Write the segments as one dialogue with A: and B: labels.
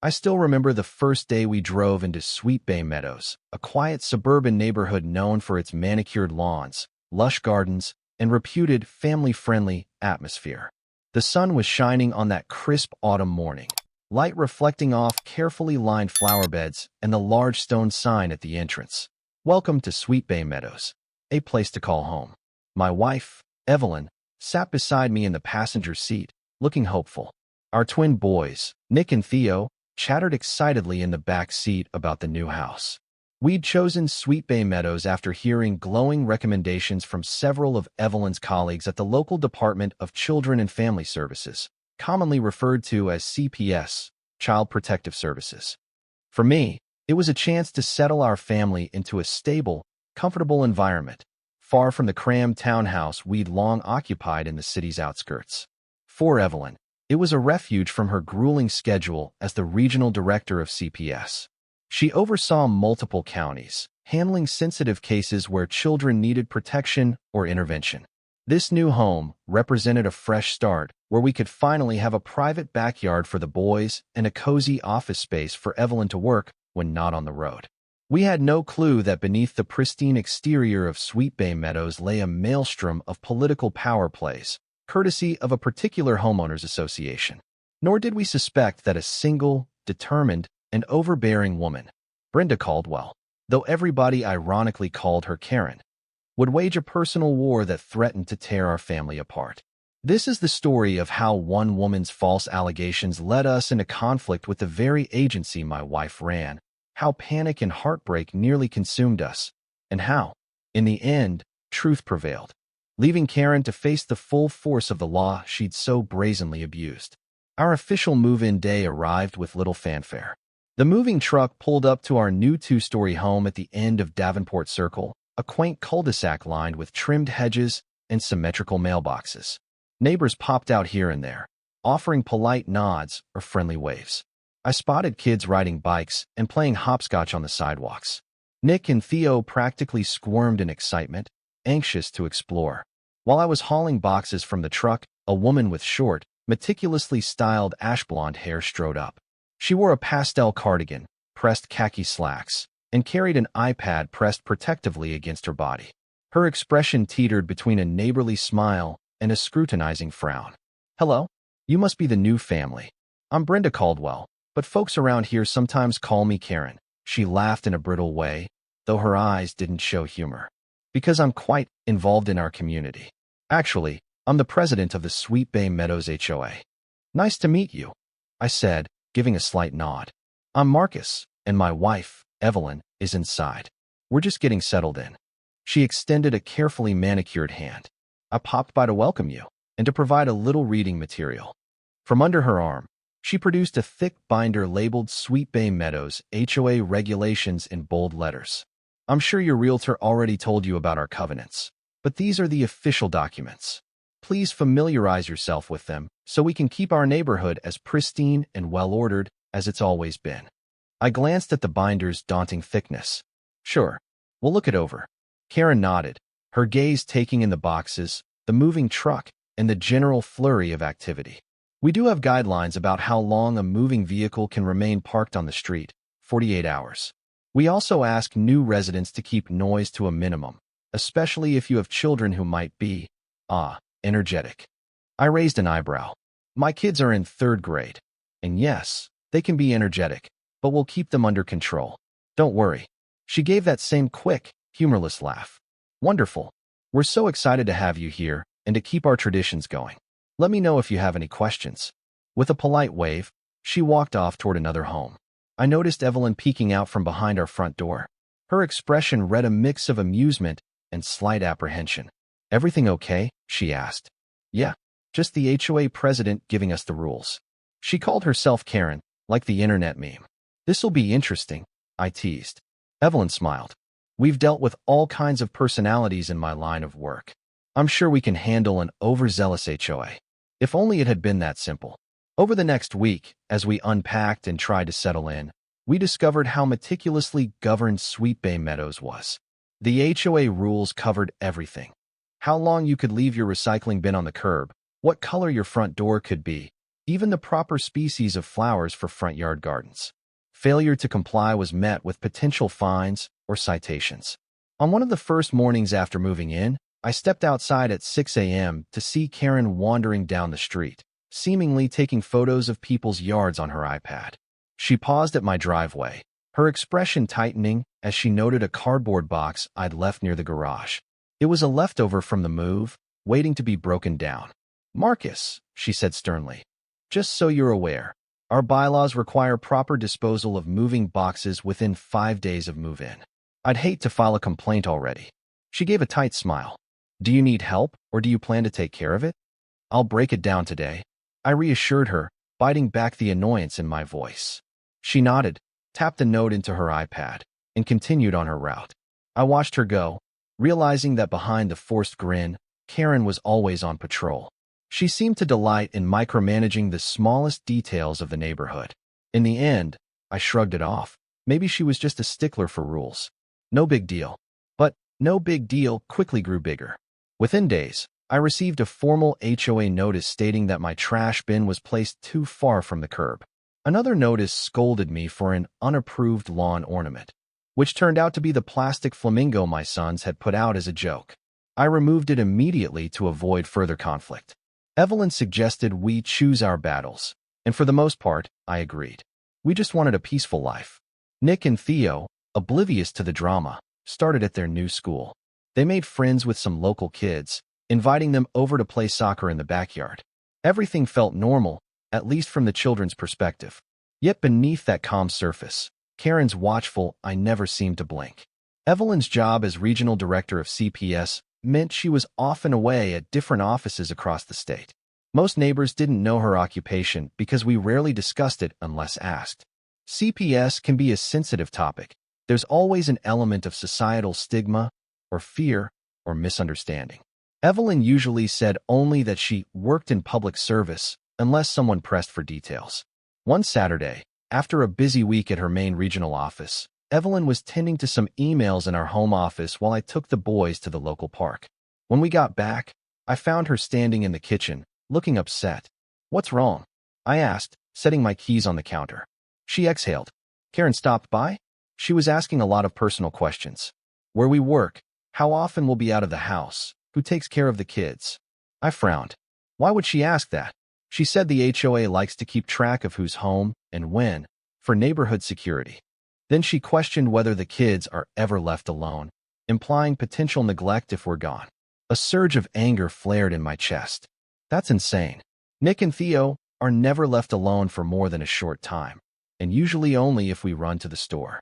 A: I still remember the first day we drove into Sweet Bay Meadows, a quiet suburban neighborhood known for its manicured lawns, lush gardens, and reputed family-friendly atmosphere. The sun was shining on that crisp autumn morning, light reflecting off carefully lined flower beds and the large stone sign at the entrance. Welcome to Sweet Bay Meadows, a place to call home. My wife, Evelyn, sat beside me in the passenger seat, looking hopeful. Our twin boys, Nick and Theo, chattered excitedly in the back seat about the new house. We'd chosen Sweet Bay Meadows after hearing glowing recommendations from several of Evelyn's colleagues at the local Department of Children and Family Services, commonly referred to as CPS, Child Protective Services. For me, it was a chance to settle our family into a stable, comfortable environment, far from the crammed townhouse we'd long occupied in the city's outskirts. For Evelyn, it was a refuge from her grueling schedule as the regional director of CPS. She oversaw multiple counties, handling sensitive cases where children needed protection or intervention. This new home represented a fresh start where we could finally have a private backyard for the boys and a cozy office space for Evelyn to work when not on the road. We had no clue that beneath the pristine exterior of Sweet Bay Meadows lay a maelstrom of political power plays, courtesy of a particular homeowners association. Nor did we suspect that a single, determined, and overbearing woman, Brenda Caldwell, though everybody ironically called her Karen, would wage a personal war that threatened to tear our family apart. This is the story of how one woman's false allegations led us into conflict with the very agency my wife ran, how panic and heartbreak nearly consumed us, and how, in the end, truth prevailed, leaving Karen to face the full force of the law she'd so brazenly abused. Our official move-in day arrived with little fanfare. The moving truck pulled up to our new two-story home at the end of Davenport Circle, a quaint cul-de-sac lined with trimmed hedges and symmetrical mailboxes. Neighbors popped out here and there, offering polite nods or friendly waves. I spotted kids riding bikes and playing hopscotch on the sidewalks. Nick and Theo practically squirmed in excitement, anxious to explore. While I was hauling boxes from the truck, a woman with short, meticulously styled ash-blonde hair strode up. She wore a pastel cardigan, pressed khaki slacks, and carried an iPad pressed protectively against her body. Her expression teetered between a neighborly smile and a scrutinizing frown. "Hello? You must be the new family. I'm Brenda Caldwell, but folks around here sometimes call me Karen." She laughed in a brittle way, though her eyes didn't show humor. "Because I'm quite involved in our community. Actually, I'm the president of the Sweet Bay Meadows HOA. Nice to meet you," I said, giving a slight nod. "I'm Marcus, and my wife, Evelyn, is inside. We're just getting settled in." She extended a carefully manicured hand. "I popped by to welcome you and to provide a little reading material." From under her arm, she produced a thick binder labeled Sweet Bay Meadows HOA Regulations in bold letters. "I'm sure your realtor already told you about our covenants, but these are the official documents. Please familiarize yourself with them so we can keep our neighborhood as pristine and well-ordered as it's always been." I glanced at the binder's daunting thickness. "Sure, we'll look it over." Karen nodded, her gaze taking in the boxes, the moving truck, and the general flurry of activity. "We do have guidelines about how long a moving vehicle can remain parked on the street, 48 hours. We also ask new residents to keep noise to a minimum, especially if you have children who might be, energetic." I raised an eyebrow. "My kids are in 3rd grade, and yes, they can be energetic, but we'll keep them under control. Don't worry." She gave that same quick, humorless laugh. "Wonderful. We're so excited to have you here and to keep our traditions going. Let me know if you have any questions." With a polite wave, she walked off toward another home. I noticed Evelyn peeking out from behind our front door. Her expression read a mix of amusement and slight apprehension. "Everything okay?" she asked. "Yeah, just the HOA president giving us the rules." She called herself Karen, like the internet meme. "This'll be interesting," I teased. Evelyn smiled. "We've dealt with all kinds of personalities in my line of work. I'm sure we can handle an overzealous HOA. If only it had been that simple." Over the next week, as we unpacked and tried to settle in, we discovered how meticulously governed Sweet Bay Meadows was. The HOA rules covered everything. How long you could leave your recycling bin on the curb, what color your front door could be, even the proper species of flowers for front yard gardens. Failure to comply was met with potential fines or citations. On one of the first mornings after moving in, I stepped outside at 6 a.m. to see Karen wandering down the street, seemingly taking photos of people's yards on her iPad. She paused at my driveway, her expression tightening as she noted a cardboard box I'd left near the garage. It was a leftover from the move, waiting to be broken down. "Marcus," she said sternly, "just so you're aware, our bylaws require proper disposal of moving boxes within 5 days of move-in. I'd hate to file a complaint already." She gave a tight smile. "Do you need help, or do you plan to take care of it?" "I'll break it down today," I reassured her, biting back the annoyance in my voice. She nodded, tapped a note into her iPad, and continued on her route. I watched her go, realizing that behind the forced grin, Karen was always on patrol. She seemed to delight in micromanaging the smallest details of the neighborhood. In the end, I shrugged it off. Maybe she was just a stickler for rules. No big deal. But no big deal quickly grew bigger. Within days, I received a formal HOA notice stating that my trash bin was placed too far from the curb. Another notice scolded me for an unapproved lawn ornament, which turned out to be the plastic flamingo my sons had put out as a joke. I removed it immediately to avoid further conflict. Evelyn suggested we choose our battles, and for the most part, I agreed. We just wanted a peaceful life. Nick and Theo, oblivious to the drama, started at their new school. They made friends with some local kids, inviting them over to play soccer in the backyard. Everything felt normal, at least from the children's perspective. Yet beneath that calm surface, Karen's watchful eye never seemed to blink. Evelyn's job as regional director of CPS meant she was often away at different offices across the state. Most neighbors didn't know her occupation because we rarely discussed it unless asked. CPS can be a sensitive topic. There's always an element of societal stigma, or fear, or misunderstanding. Evelyn usually said only that she worked in public service unless someone pressed for details. One Saturday, after a busy week at her main regional office, Evelyn was tending to some emails in our home office while I took the boys to the local park. When we got back, I found her standing in the kitchen, looking upset. "What's wrong?" I asked, setting my keys on the counter. She exhaled. "Karen stopped by?" She was asking a lot of personal questions. Where we work, how often we'll be out of the house, who takes care of the kids. I frowned. Why would she ask that? She said the HOA likes to keep track of who's home and when, for neighborhood security. Then she questioned whether the kids are ever left alone, implying potential neglect if we're gone. A surge of anger flared in my chest. That's insane. Nick and Theo are never left alone for more than a short time, and usually only if we run to the store.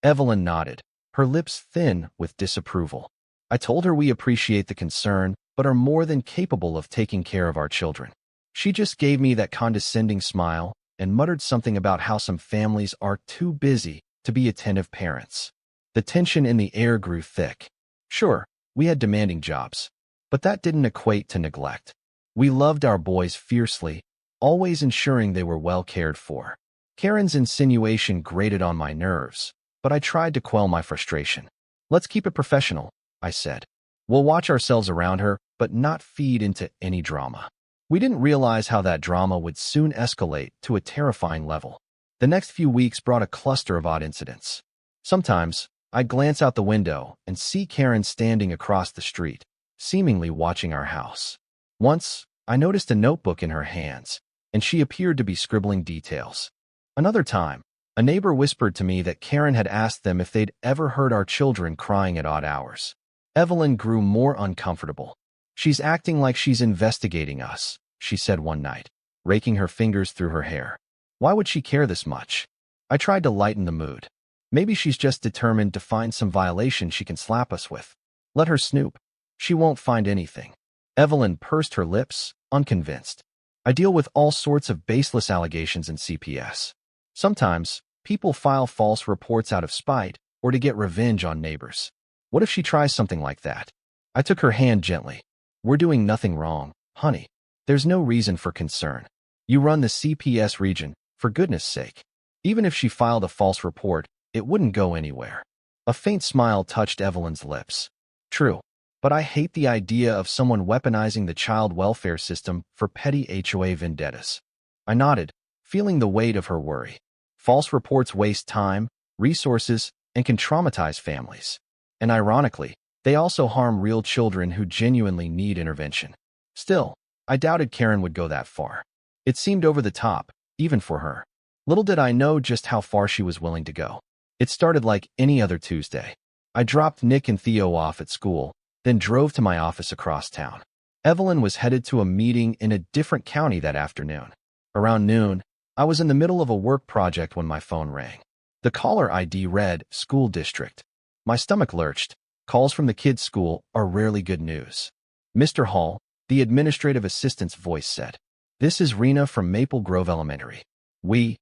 A: Evelyn nodded, her lips thin with disapproval. I told her we appreciate the concern, but are more than capable of taking care of our children. She just gave me that condescending smile and muttered something about how some families are too busy to be attentive parents. The tension in the air grew thick. Sure, we had demanding jobs, but that didn't equate to neglect. We loved our boys fiercely, always ensuring they were well cared for. Karen's insinuation grated on my nerves, but I tried to quell my frustration. "Let's keep it professional," I said. "We'll watch ourselves around her, but not feed into any drama." We didn't realize how that drama would soon escalate to a terrifying level. The next few weeks brought a cluster of odd incidents. Sometimes, I'd glance out the window and see Karen standing across the street, seemingly watching our house. Once, I noticed a notebook in her hands, and she appeared to be scribbling details. Another time, a neighbor whispered to me that Karen had asked them if they'd ever heard our children crying at odd hours. Evelyn grew more uncomfortable. "She's acting like she's investigating us," she said one night, raking her fingers through her hair. "Why would she care this much?" I tried to lighten the mood. "Maybe she's just determined to find some violation she can slap us with. Let her snoop. She won't find anything." Evelyn pursed her lips, unconvinced. I deal with all sorts of baseless allegations in CPS. Sometimes, people file false reports out of spite or to get revenge on neighbors. What if she tries something like that? I took her hand gently. "We're doing nothing wrong, honey. There's no reason for concern. You run the CPS region, for goodness sake." Even if she filed a false report, it wouldn't go anywhere. A faint smile touched Evelyn's lips. "True, but I hate the idea of someone weaponizing the child welfare system for petty HOA vendettas." I nodded, feeling the weight of her worry. False reports waste time, resources, and can traumatize families. And ironically, they also harm real children who genuinely need intervention. Still, I doubted Karen would go that far. It seemed over the top, even for her. Little did I know just how far she was willing to go. It started like any other Tuesday. I dropped Nick and Theo off at school, then drove to my office across town. Evelyn was headed to a meeting in a different county that afternoon. Around noon, I was in the middle of a work project when my phone rang. The caller ID read, "School District." My stomach lurched. Calls from the kids' school are rarely good news. "Mr. Hall," the administrative assistant's voice said. "This is Rena from Maple Grove Elementary. We,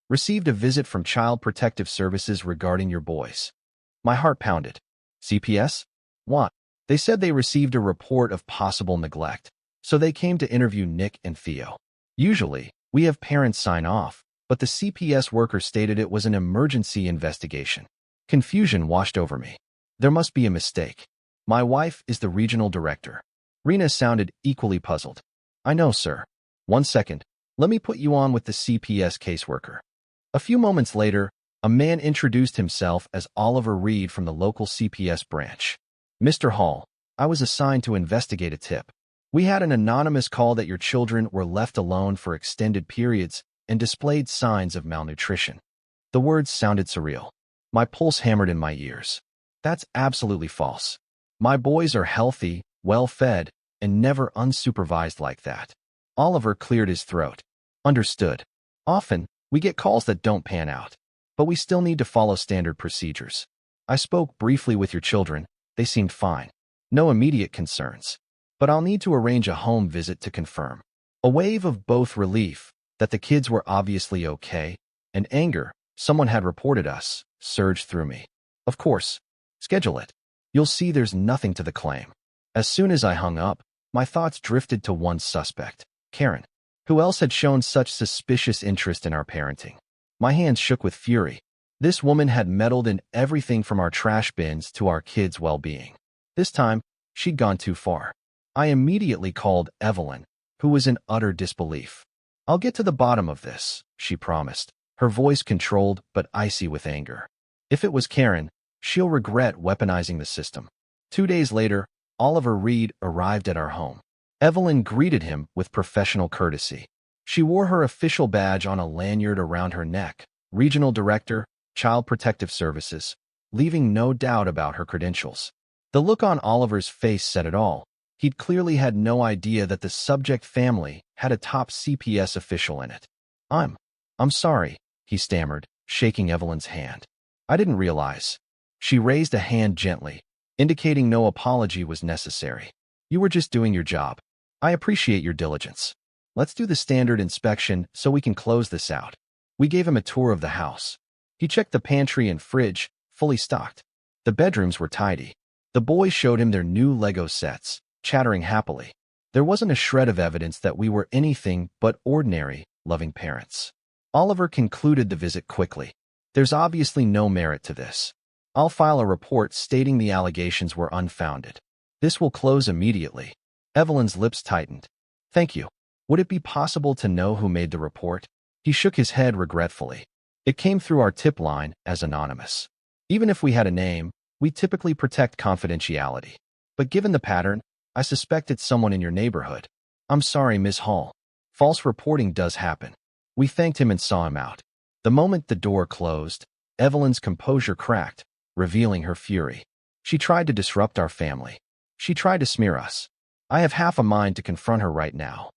A: received a visit from Child Protective Services regarding your boys." My heart pounded. CPS? What? They said they received a report of possible neglect, so they came to interview Nick and Theo. Usually, we have parents sign off, but the CPS worker stated it was an emergency investigation. Confusion washed over me. There must be a mistake. My wife is the regional director. Rena sounded equally puzzled. "I know, sir. 1 second. Let me put you on with the CPS caseworker." A few moments later, a man introduced himself as Oliver Reed from the local CPS branch. "Mr. Hall, I was assigned to investigate a tip. We had an anonymous call that your children were left alone for extended periods and displayed signs of malnutrition." The words sounded surreal. My pulse hammered in my ears. That's absolutely false. My boys are healthy, well-fed, and never unsupervised like that. Oliver cleared his throat. "Understood. Often, we get calls that don't pan out, but we still need to follow standard procedures. I spoke briefly with your children. They seemed fine. No immediate concerns. But I'll need to arrange a home visit to confirm." A wave of both relief, that the kids were obviously okay, and anger, someone had reported us, surged through me. "Of course. Schedule it. You'll see there's nothing to the claim." As soon as I hung up, my thoughts drifted to one suspect, Karen. Who else had shown such suspicious interest in our parenting? My hands shook with fury. This woman had meddled in everything from our trash bins to our kids' well-being. This time, she'd gone too far. I immediately called Evelyn, who was in utter disbelief. "I'll get to the bottom of this," she promised, her voice controlled but icy with anger. "If it was Karen, she'll regret weaponizing the system." 2 days later, Oliver Reed arrived at our home. Evelyn greeted him with professional courtesy. She wore her official badge on a lanyard around her neck, Regional Director, Child Protective Services, leaving no doubt about her credentials. The look on Oliver's face said it all. He'd clearly had no idea that the subject family had a top CPS official in it. I'm sorry," he stammered, shaking Evelyn's hand. "I didn't realize." She raised a hand gently, indicating no apology was necessary. "You were just doing your job. I appreciate your diligence. Let's do the standard inspection so we can close this out." We gave him a tour of the house. He checked the pantry and fridge, fully stocked. The bedrooms were tidy. The boys showed him their new Lego sets, chattering happily. There wasn't a shred of evidence that we were anything but ordinary, loving parents. Oliver concluded the visit quickly. "There's obviously no merit to this. I'll file a report stating the allegations were unfounded. This will close immediately." Evelyn's lips tightened. "Thank you. Would it be possible to know who made the report?" He shook his head regretfully. "It came through our tip line as anonymous. Even if we had a name, we typically protect confidentiality. But given the pattern, I suspect it's someone in your neighborhood." "I'm sorry, Ms. Hall. False reporting does happen." We thanked him and saw him out. The moment the door closed, Evelyn's composure cracked, revealing her fury. She tried to disrupt our family. She tried to smear us. I have half a mind to confront her right now.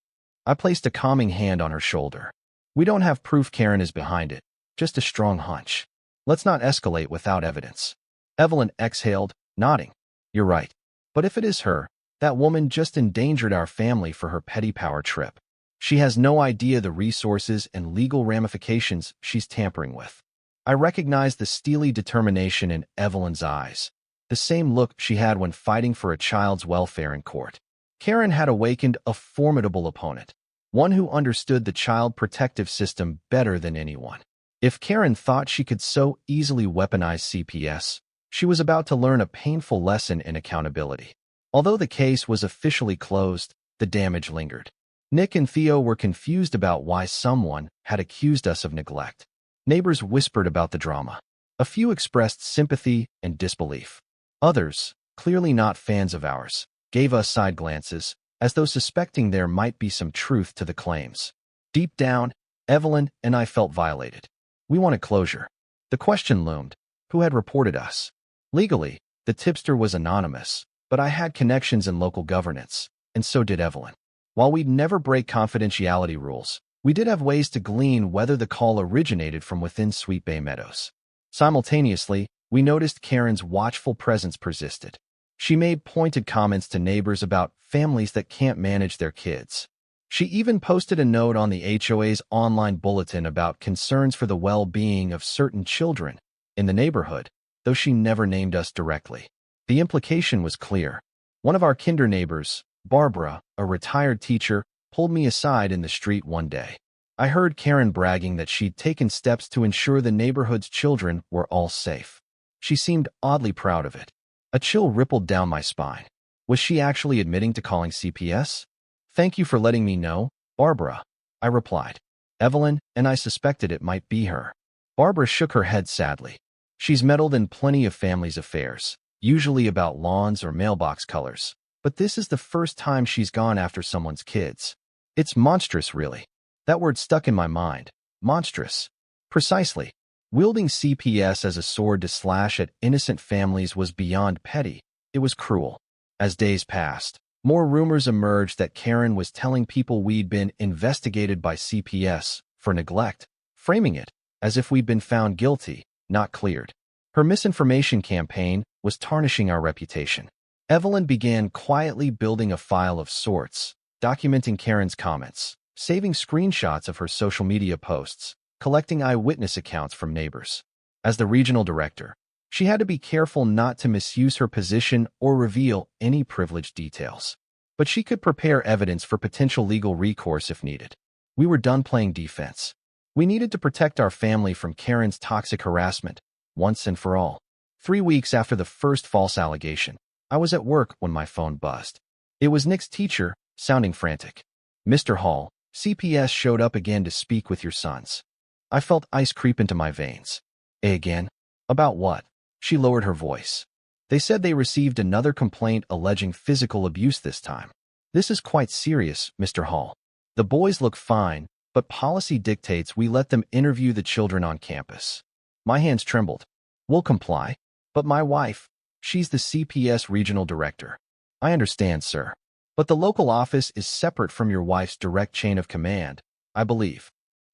A: I placed a calming hand on her shoulder. "We don't have proof Karen is behind it, just a strong hunch. Let's not escalate without evidence." Evelyn exhaled, nodding. "You're right. But if it is her, that woman just endangered our family for her petty power trip. She has no idea the resources and legal ramifications she's tampering with." I recognized the steely determination in Evelyn's eyes, the same look she had when fighting for a child's welfare in court. Karen had awakened a formidable opponent, one who understood the child protective system better than anyone. If Karen thought she could so easily weaponize CPS, she was about to learn a painful lesson in accountability. Although the case was officially closed, the damage lingered. Nick and Theo were confused about why someone had accused us of neglect. Neighbors whispered about the drama. A few expressed sympathy and disbelief. Others, clearly not fans of ours, gave us side glances, as though suspecting there might be some truth to the claims. Deep down, Evelyn and I felt violated. We wanted closure. The question loomed: who had reported us? Legally, the tipster was anonymous, but I had connections in local governance, and so did Evelyn. While we'd never break confidentiality rules, we did have ways to glean whether the call originated from within Sweet Bay Meadows. Simultaneously, we noticed Karen's watchful presence persisted. She made pointed comments to neighbors about families that can't manage their kids. She even posted a note on the HOA's online bulletin about concerns for the well-being of certain children in the neighborhood, though she never named us directly. The implication was clear. One of our kinder neighbors, Barbara, a retired teacher, pulled me aside in the street one day. I heard Karen bragging that she'd taken steps to ensure the neighborhood's children were all safe. She seemed oddly proud of it. A chill rippled down my spine. Was she actually admitting to calling CPS? "Thank you for letting me know, Barbara," I replied. Evelyn and I suspected it might be her. Barbara shook her head sadly. She's meddled in plenty of families' affairs, usually about lawns or mailbox colors, but this is the first time she's gone after someone's kids. It's monstrous, really. That word stuck in my mind. Monstrous. Precisely. Wielding CPS as a sword to slash at innocent families was beyond petty. It was cruel. As days passed, more rumors emerged that Karen was telling people we'd been investigated by CPS for neglect, framing it as if we'd been found guilty, not cleared. Her misinformation campaign was tarnishing our reputation. Evelyn began quietly building a file of sorts, documenting Karen's comments, saving screenshots of her social media posts, collecting eyewitness accounts from neighbors. As the regional director, she had to be careful not to misuse her position or reveal any privileged details. But she could prepare evidence for potential legal recourse if needed. We were done playing defense. We needed to protect our family from Karen's toxic harassment, once and for all. 3 weeks after the first false allegation, I was at work when my phone buzzed. It was Nick's teacher, sounding frantic. "Mr. Hall, CPS showed up again to speak with your sons." I felt ice creep into my veins. Again? About what? She lowered her voice. "They said they received another complaint alleging physical abuse this time. This is quite serious, Mr. Hall. The boys look fine, but policy dictates we let them interview the children on campus." My hands trembled. "We'll comply. But my wife, she's the CPS Regional Director." "I understand, sir. But the local office is separate from your wife's direct chain of command, I believe."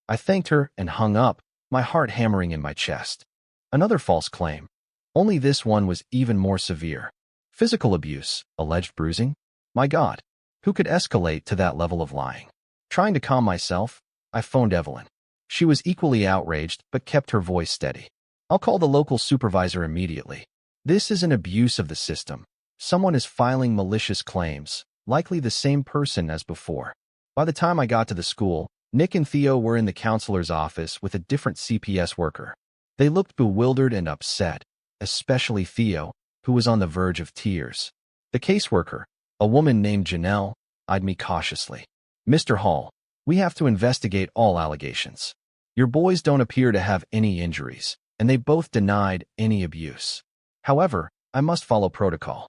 A: I thanked her and hung up, my heart hammering in my chest. Another false claim. Only this one was even more severe. Physical abuse, alleged bruising. My God, who could escalate to that level of lying? Trying to calm myself, I phoned Evelyn. She was equally outraged, but kept her voice steady. "I'll call the local supervisor immediately. This is an abuse of the system. Someone is filing malicious claims, likely the same person as before." By the time I got to the school, Nick and Theo were in the counselor's office with a different CPS worker. They looked bewildered and upset, especially Theo, who was on the verge of tears. The caseworker, a woman named Janelle, eyed me cautiously. "Mr. Hall, we have to investigate all allegations. Your boys don't appear to have any injuries, and they both denied any abuse. However, I must follow protocol."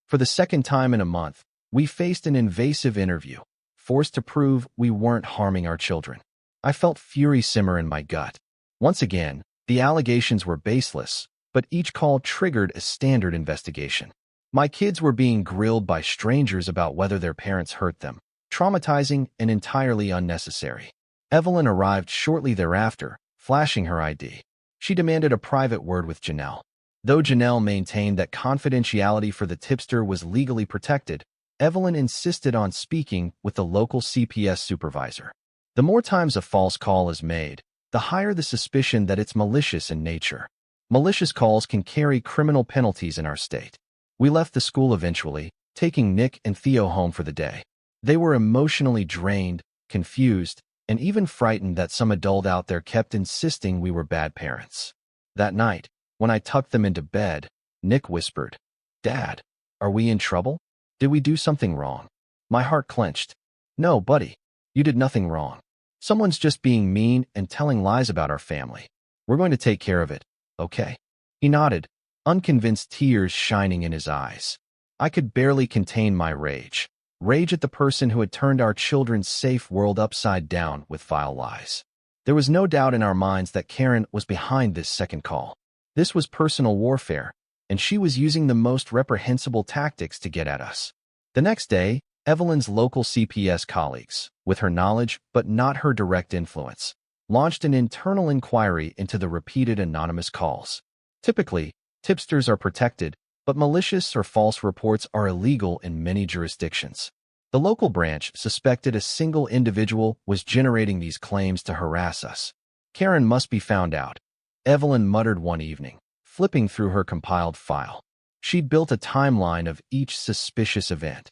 A: For the second time in a month, we faced an invasive interview, forced to prove we weren't harming our children. I felt fury simmer in my gut. Once again, the allegations were baseless, but each call triggered a standard investigation. My kids were being grilled by strangers about whether their parents hurt them, traumatizing and entirely unnecessary. Evelyn arrived shortly thereafter, flashing her ID. She demanded a private word with Janelle. Though Janelle maintained that confidentiality for the tipster was legally protected, Evelyn insisted on speaking with the local CPS supervisor. The more times a false call is made, the higher the suspicion that it's malicious in nature. Malicious calls can carry criminal penalties in our state. We left the school eventually, taking Nick and Theo home for the day. They were emotionally drained, confused, and even frightened that some adult out there kept insisting we were bad parents. That night, when I tucked them into bed, Nick whispered, "Dad, are we in trouble? Did we do something wrong?" My heart clenched. "No, buddy. You did nothing wrong. Someone's just being mean and telling lies about our family. We're going to take care of it, okay?" He nodded, unconvinced, tears shining in his eyes. I could barely contain my rage. Rage at the person who had turned our children's safe world upside down with vile lies. There was no doubt in our minds that Karen was behind this second call. This was personal warfare, and she was using the most reprehensible tactics to get at us. The next day, Evelyn's local CPS colleagues, with her knowledge but not her direct influence, launched an internal inquiry into the repeated anonymous calls. Typically, tipsters are protected, but malicious or false reports are illegal in many jurisdictions. The local branch suspected a single individual was generating these claims to harass us. Karen must be found out, Evelyn muttered one evening, flipping through her compiled file. She'd built a timeline of each suspicious event.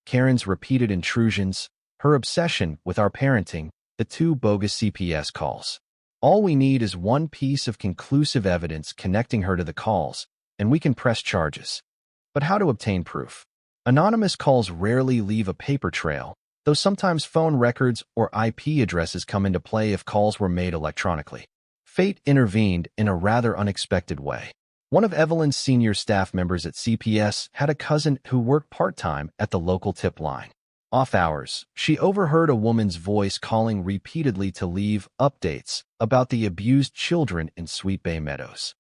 A: Karen's repeated intrusions, her obsession with our parenting, the 2 bogus CPS calls. All we need is one piece of conclusive evidence connecting her to the calls, and we can press charges. But how to obtain proof? Anonymous calls rarely leave a paper trail, though sometimes phone records or IP addresses come into play if calls were made electronically. Fate intervened in a rather unexpected way. One of Evelyn's senior staff members at CPS had a cousin who worked part-time at the local tip line. Off hours, she overheard a woman's voice calling repeatedly to leave updates about the abused children in Sweet Bay Meadows.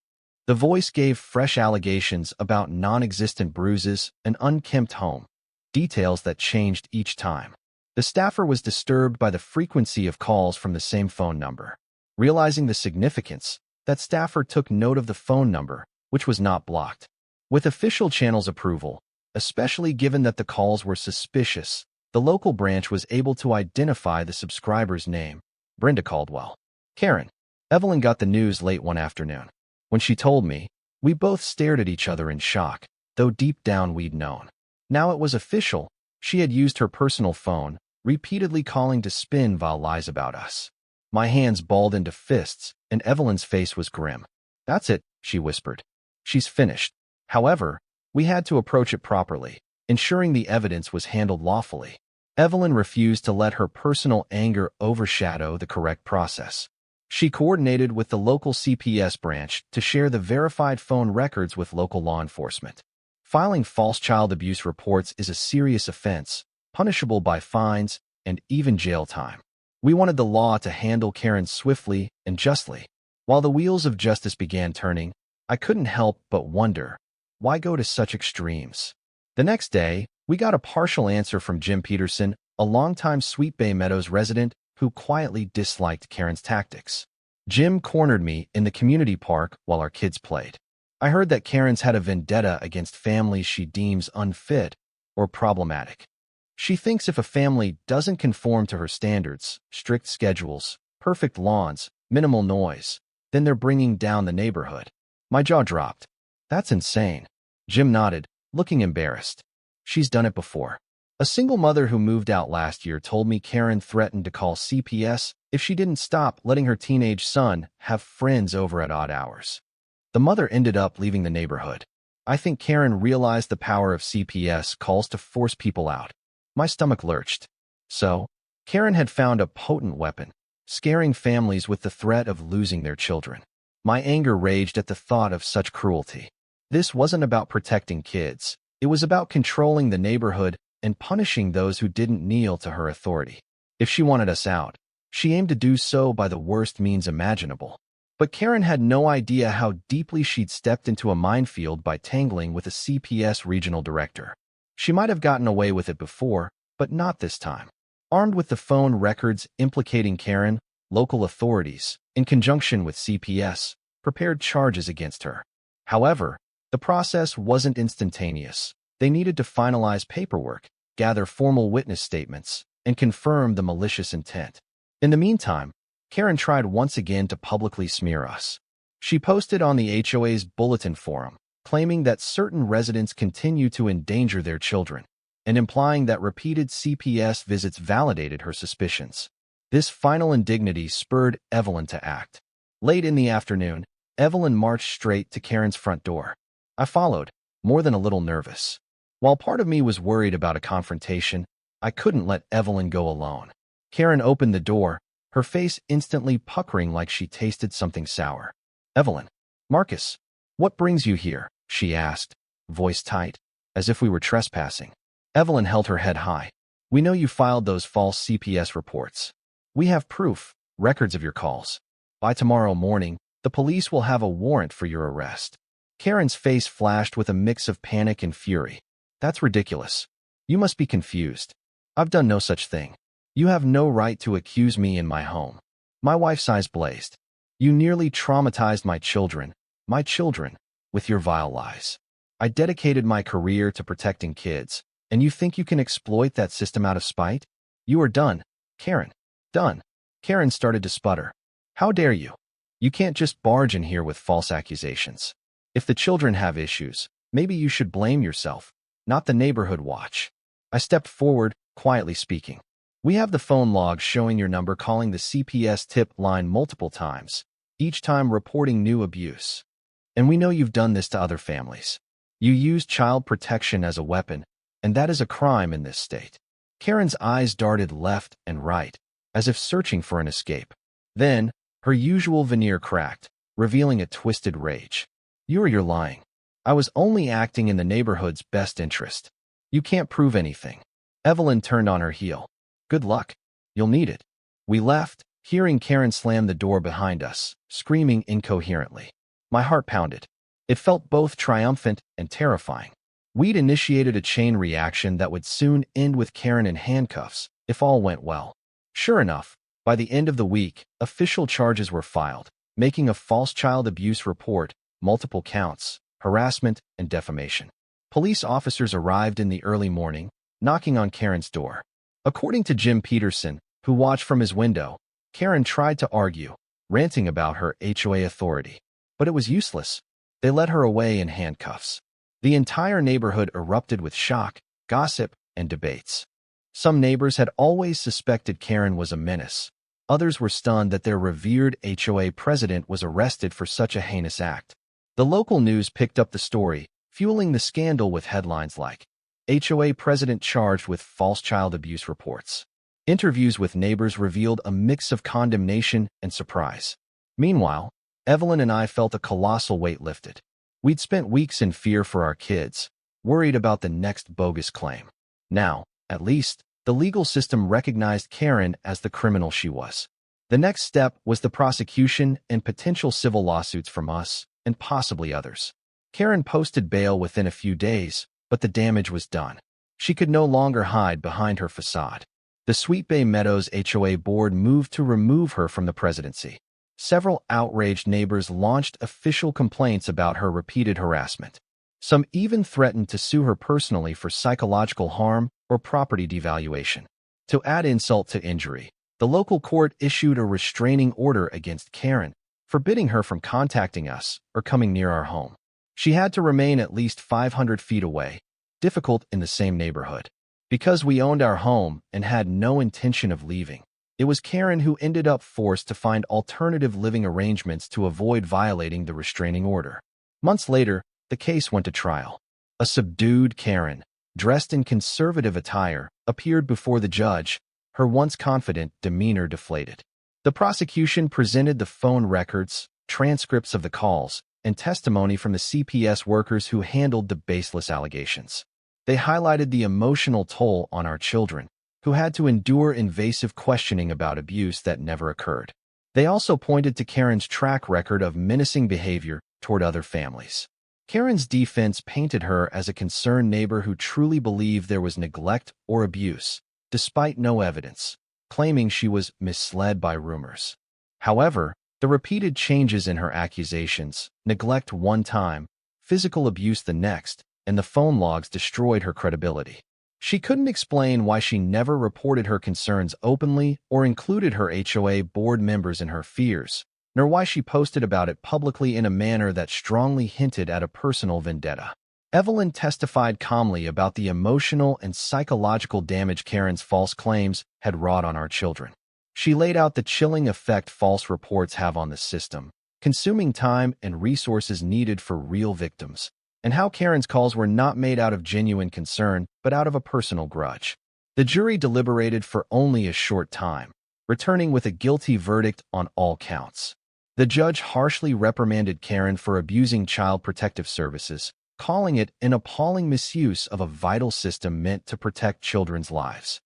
A: The voice gave fresh allegations about non-existent bruises, an unkempt home, details that changed each time. The staffer was disturbed by the frequency of calls from the same phone number. Realizing the significance, that staffer took note of the phone number, which was not blocked. With official channels' approval, especially given that the calls were suspicious, the local branch was able to identify the subscriber's name, Brenda Caldwell. Karen. Evelyn got the news late one afternoon. When she told me, we both stared at each other in shock, though deep down we'd known. Now it was official. She had used her personal phone, repeatedly calling to spin vile lies about us. My hands balled into fists, and Evelyn's face was grim. "That's it," she whispered. "She's finished." However, we had to approach it properly, ensuring the evidence was handled lawfully. Evelyn refused to let her personal anger overshadow the correct process. She coordinated with the local CPS branch to share the verified phone records with local law enforcement. Filing false child abuse reports is a serious offense, punishable by fines and even jail time. We wanted the law to handle Karen swiftly and justly. While the wheels of justice began turning, I couldn't help but wonder, why go to such extremes? The next day, we got a partial answer from Jim Peterson, a longtime Sweet Bay Meadows resident who quietly disliked Karen's tactics. Jim cornered me in the community park while our kids played. I heard that Karen's had a vendetta against families she deems unfit or problematic. She thinks if a family doesn't conform to her standards, strict schedules, perfect lawns, minimal noise, then they're bringing down the neighborhood. My jaw dropped. That's insane. Jim nodded, looking embarrassed. She's done it before. A single mother who moved out last year told me Karen threatened to call CPS if she didn't stop letting her teenage son have friends over at odd hours. The mother ended up leaving the neighborhood. I think Karen realized the power of CPS calls to force people out. My stomach lurched. So, Karen had found a potent weapon, scaring families with the threat of losing their children. My anger raged at the thought of such cruelty. This wasn't about protecting kids. It was about controlling the neighborhood and punishing those who didn't kneel to her authority. If she wanted us out, she aimed to do so by the worst means imaginable. But Karen had no idea how deeply she'd stepped into a minefield by tangling with a CPS Regional Director. She might have gotten away with it before, but not this time. Armed with the phone records implicating Karen, local authorities, in conjunction with CPS, prepared charges against her. However, the process wasn't instantaneous. They needed to finalize paperwork, gather formal witness statements, and confirm the malicious intent. In the meantime, Karen tried once again to publicly smear us. She posted on the HOA's bulletin forum, claiming that certain residents continue to endanger their children, and implying that repeated CPS visits validated her suspicions. This final indignity spurred Evelyn to act. Late in the afternoon, Evelyn marched straight to Karen's front door. I followed, more than a little nervous. While part of me was worried about a confrontation, I couldn't let Evelyn go alone. Karen opened the door, her face instantly puckering like she tasted something sour. "Evelyn." "Marcus, what brings you here?" she asked, voice tight, as if we were trespassing. Evelyn held her head high. "We know you filed those false CPS reports. We have proof, records of your calls. By tomorrow morning, the police will have a warrant for your arrest." Karen's face flashed with a mix of panic and fury. "That's ridiculous. You must be confused. I've done no such thing. You have no right to accuse me in my home." My wife's eyes blazed. "You nearly traumatized my children, with your vile lies. I dedicated my career to protecting kids, and you think you can exploit that system out of spite? You are done, Karen. Done." Karen started to sputter. "How dare you? You can't just barge in here with false accusations. If the children have issues, maybe you should blame yourself, not the neighborhood watch." I stepped forward, quietly speaking. "We have the phone logs showing your number calling the CPS tip line multiple times, each time reporting new abuse. And we know you've done this to other families. You used child protection as a weapon, and that is a crime in this state." Karen's eyes darted left and right, as if searching for an escape. Then, her usual veneer cracked, revealing a twisted rage. You're lying. I was only acting in the neighborhood's best interest. You can't prove anything." Evelyn turned on her heel. "Good luck. You'll need it." We left, hearing Karen slam the door behind us, screaming incoherently. My heart pounded. It felt both triumphant and terrifying. We'd initiated a chain reaction that would soon end with Karen in handcuffs, if all went well. Sure enough, by the end of the week, official charges were filed, making a false child abuse report, multiple counts, harassment, and defamation. Police officers arrived in the early morning, knocking on Karen's door. According to Jim Peterson, who watched from his window, Karen tried to argue, ranting about her HOA authority. But it was useless. They led her away in handcuffs. The entire neighborhood erupted with shock, gossip, and debates. Some neighbors had always suspected Karen was a menace. Others were stunned that their revered HOA president was arrested for such a heinous act. The local news picked up the story, fueling the scandal with headlines like, "HOA president charged with false child abuse reports." Interviews with neighbors revealed a mix of condemnation and surprise. Meanwhile, Evelyn and I felt a colossal weight lifted. We'd spent weeks in fear for our kids, worried about the next bogus claim. Now, at least, the legal system recognized Karen as the criminal she was. The next step was the prosecution and potential civil lawsuits from us, and possibly others. Karen posted bail within a few days, but the damage was done. She could no longer hide behind her facade. The Sweet Bay Meadows HOA board moved to remove her from the presidency. Several outraged neighbors launched official complaints about her repeated harassment. Some even threatened to sue her personally for psychological harm or property devaluation. To add insult to injury, the local court issued a restraining order against Karen, forbidding her from contacting us or coming near our home. She had to remain at least 500 feet away, difficult in the same neighborhood. Because we owned our home and had no intention of leaving, it was Karen who ended up forced to find alternative living arrangements to avoid violating the restraining order. Months later, the case went to trial. A subdued Karen, dressed in conservative attire, appeared before the judge, her once confident demeanor deflated. The prosecution presented the phone records, transcripts of the calls, and testimony from the CPS workers who handled the baseless allegations. They highlighted the emotional toll on our children, who had to endure invasive questioning about abuse that never occurred. They also pointed to Karen's track record of menacing behavior toward other families. Karen's defense painted her as a concerned neighbor who truly believed there was neglect or abuse, despite no evidence, claiming she was misled by rumors. However, the repeated changes in her accusations, neglect one time, physical abuse the next, and the phone logs destroyed her credibility. She couldn't explain why she never reported her concerns openly or included her HOA board members in her fears, nor why she posted about it publicly in a manner that strongly hinted at a personal vendetta. Evelyn testified calmly about the emotional and psychological damage Karen's false claims had wrought on our children. She laid out the chilling effect false reports have on the system, consuming time and resources needed for real victims, and how Karen's calls were not made out of genuine concern, but out of a personal grudge. The jury deliberated for only a short time, returning with a guilty verdict on all counts. The judge harshly reprimanded Karen for abusing Child Protective Services, calling it an appalling misuse of a vital system meant to protect children's lives.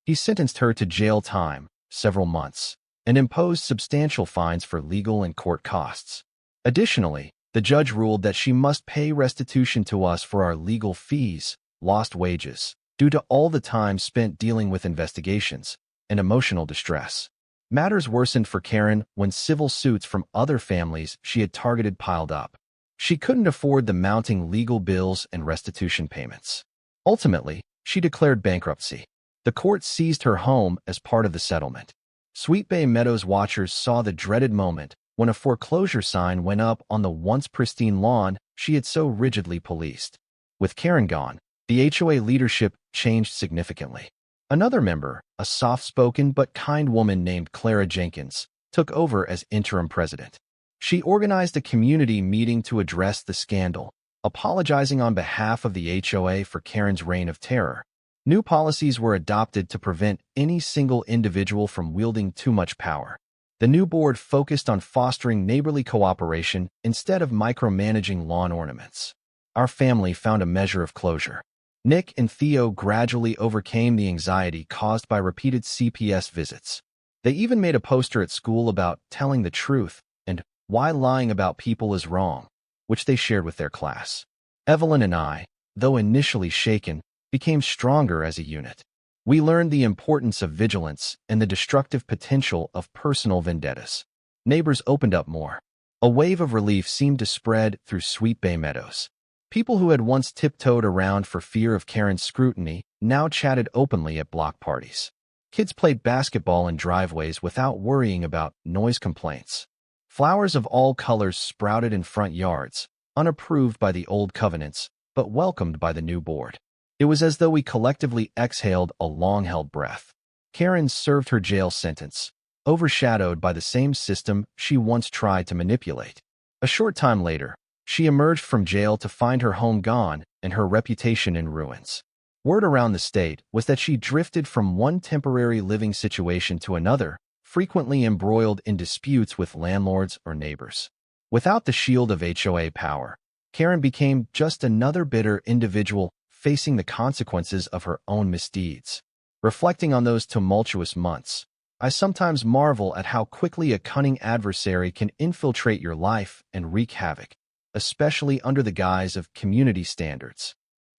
A: He sentenced her to jail time, several months, and imposed substantial fines for legal and court costs. Additionally, the judge ruled that she must pay restitution to us for our legal fees, lost wages, due to all the time spent dealing with investigations, and emotional distress. Matters worsened for Karen when civil suits from other families she had targeted piled up. She couldn't afford the mounting legal bills and restitution payments. Ultimately, she declared bankruptcy. The court seized her home as part of the settlement. Sweet Bay Meadows watchers saw the dreaded moment when a foreclosure sign went up on the once pristine lawn she had so rigidly policed. With Karen gone, the HOA leadership changed significantly. Another member, a soft-spoken but kind woman named Clara Jenkins, took over as interim president. She organized a community meeting to address the scandal, apologizing on behalf of the HOA for Karen's reign of terror. New policies were adopted to prevent any single individual from wielding too much power. The new board focused on fostering neighborly cooperation instead of micromanaging lawn ornaments. Our family found a measure of closure. Nick and Theo gradually overcame the anxiety caused by repeated CPS visits. They even made a poster at school about telling the truth and why lying about people is wrong, which they shared with their class. Evelyn and I, though initially shaken, became stronger as a unit. We learned the importance of vigilance and the destructive potential of personal vendettas. Neighbors opened up more. A wave of relief seemed to spread through Sweet Bay Meadows. People who had once tiptoed around for fear of Karen's scrutiny now chatted openly at block parties. Kids played basketball in driveways without worrying about noise complaints. Flowers of all colors sprouted in front yards, unapproved by the old covenants, but welcomed by the new board. It was as though we collectively exhaled a long-held breath. Karen served her jail sentence, overshadowed by the same system she once tried to manipulate. A short time later, she emerged from jail to find her home gone and her reputation in ruins. Word around the state was that she drifted from one temporary living situation to another, frequently embroiled in disputes with landlords or neighbors. Without the shield of HOA power, Karen became just another bitter individual facing the consequences of her own misdeeds. Reflecting on those tumultuous months, I sometimes marvel at how quickly a cunning adversary can infiltrate your life and wreak havoc, especially under the guise of community standards.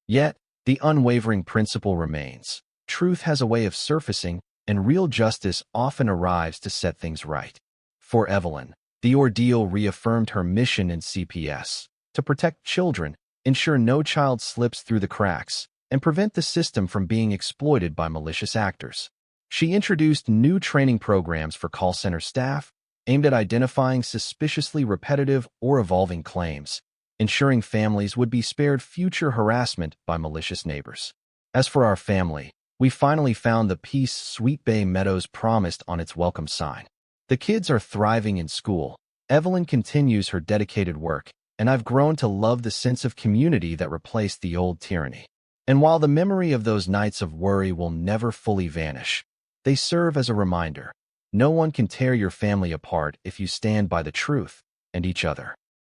A: Yet, the unwavering principle remains. Truth has a way of surfacing, and real justice often arrives to set things right. For Evelyn, the ordeal reaffirmed her mission in CPS, to protect children, ensure no child slips through the cracks, and prevent the system from being exploited by malicious actors. She introduced new training programs for call center staff, aimed at identifying suspiciously repetitive or evolving claims, ensuring families would be spared future harassment by malicious neighbors. As for our family, we finally found the peace Sweet Bay Meadows promised on its welcome sign. The kids are thriving in school. Evelyn continues her dedicated work, and I've grown to love the sense of community that replaced the old tyranny. And while the memory of those nights of worry will never fully vanish, they serve as a reminder. No one can tear your family apart if you stand by the truth and each other.